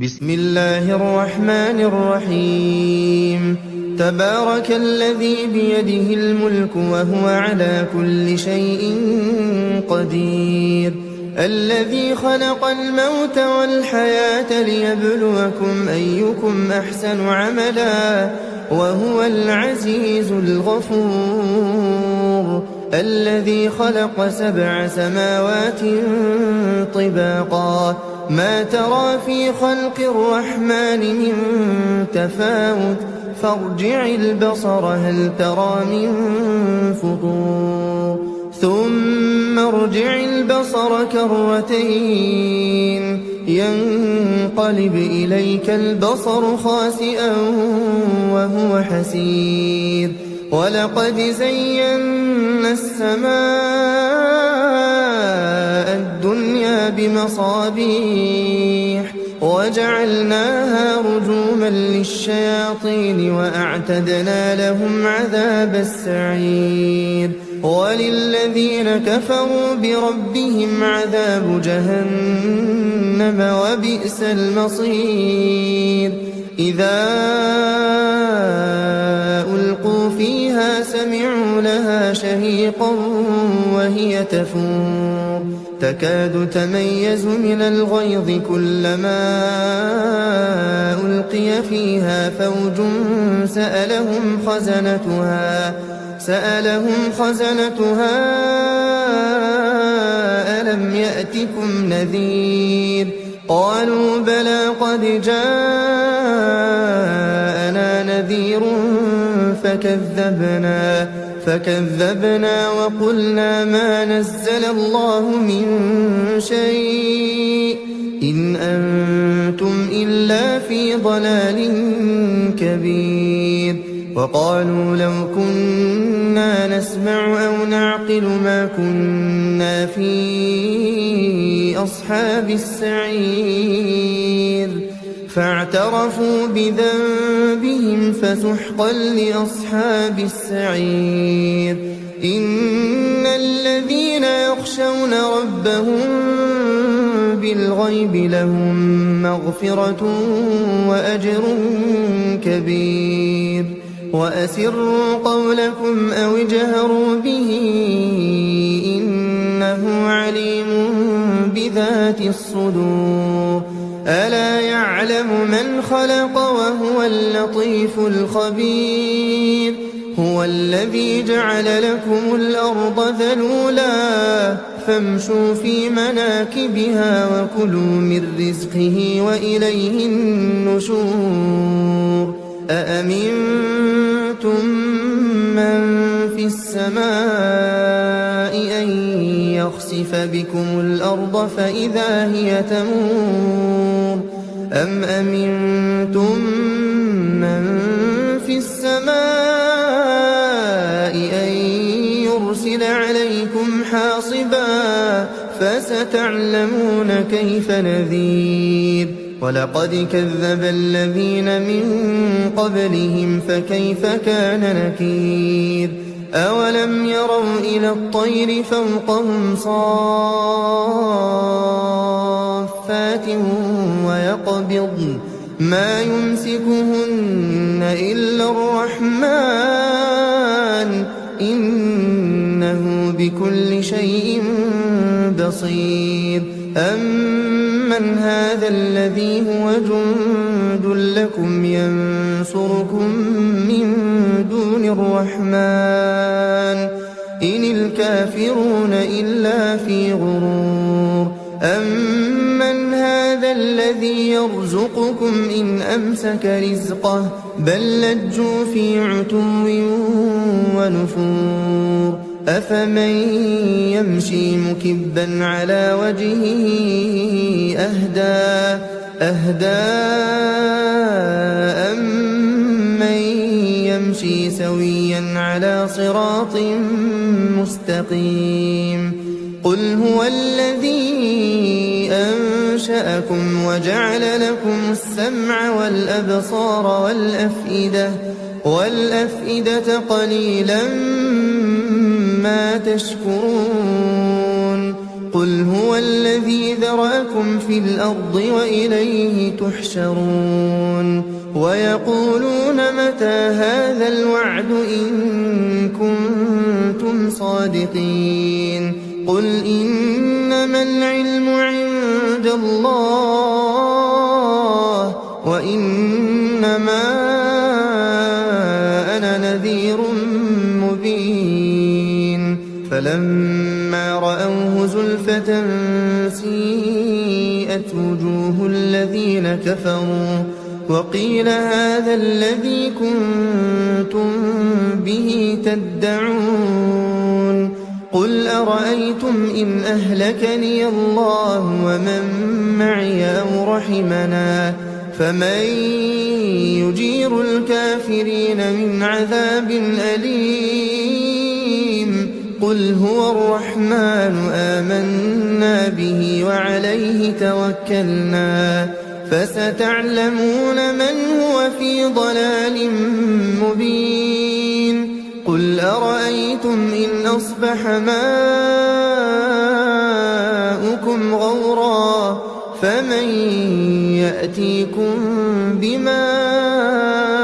بسم الله الرحمن الرحيم. تبارك الذي بيده الملك وهو على كل شيء قدير، الذي خلق الموت والحياة ليبلوكم أيكم أحسن عملا وهو العزيز الغفور، الذي خلق 7 سماوات طباقا ما ترى في خلق الرحمن من تفاوت فارجع البصر هل ترى من فطور ثم ارجع البصر كرتين ينقلب إليك البصر خاسئا وهو حسير، ولقد زينا السماء الدنيا بمصابيح وجعلناها رجوما للشياطين وأعتدنا لهم عذاب السعير، وللذين كفروا بربهم عذاب جهنم وبئس المصير. إذا ألقوا فيها سمعوا لها شهيقا وهي تفور تكاد تميز من الغيظ كلما ألقي فيها فوج سألهم خزنتها ألم يأتكم نذير؟ قالوا بلى قد جاءنا نذير فكذبنا وقلنا ما نزل الله من شيء إن أنتم إلا في ضلال كبير. وقالوا لو كنا نسمع أو نعقل ما كنا في أصحاب السعير، فاعترفوا بذنبهم فسحقا لأصحاب السعير. إن الذين يخشون ربهم بالغيب لهم مغفرة وأجر كبير. وأسروا قولكم أو اجهروا به إنه عليم بذات الصدور. ألا يعلم من خلق وهو اللطيف الخبير. هو الذي جعل لكم الأرض ذلولا فامشوا في مناكبها وكلوا من رزقه وإليه النشور. أأمنتم من في السماء أن يخسف بكم الأرض فإذا هي تمور أم أمنتم من في السماء أن يرسل عليكم حاصبا فستعلمون كيف نذير. ولقد كذب الذين من قبلهم فكيف كان نكير. أولم يروا إلى الطير فوقهم صافات ويقبضن ما يمسكهن إلا الرحمن إنه بكل شيء بصير. أمن هذا الذي هو جند لكم ينصركم من دون الرحمن إن الكافرون إلا في غرور. أمن هذا الذي يرزقكم إن أمسك رزقه بل لجوا في عتو ونفور. أفمن يمشي مكبا على وجهه أهدى أمن يمشي سويا على صراط مستقيم. قل هو الذي أنشأكم وجعل لكم السمع والأبصار والأفئدة قليلا ما تشكرون. قل هو الذي ذرأكم في الأرض وإليه تحشرون ويقولون متى هذا الوعد إن كنتم صادقين قل إنما العلم عند الله وإنما أنا نذير مبين فلما رأوه زلفة سيئت وجوه الذين كفروا وقيل هذا الذي كنتم به تدعون قل أرأيتم إن أهلكني الله ومن معي أو رحمنا فمن يجير الكافرين من عذاب أليم قل هو الرحمن آمنا به وعليه توكلنا فستعلمون من هو في ضلال مبين قل أرأيتم إن أصبح ماؤكم غورا فمن يأتيكم بماء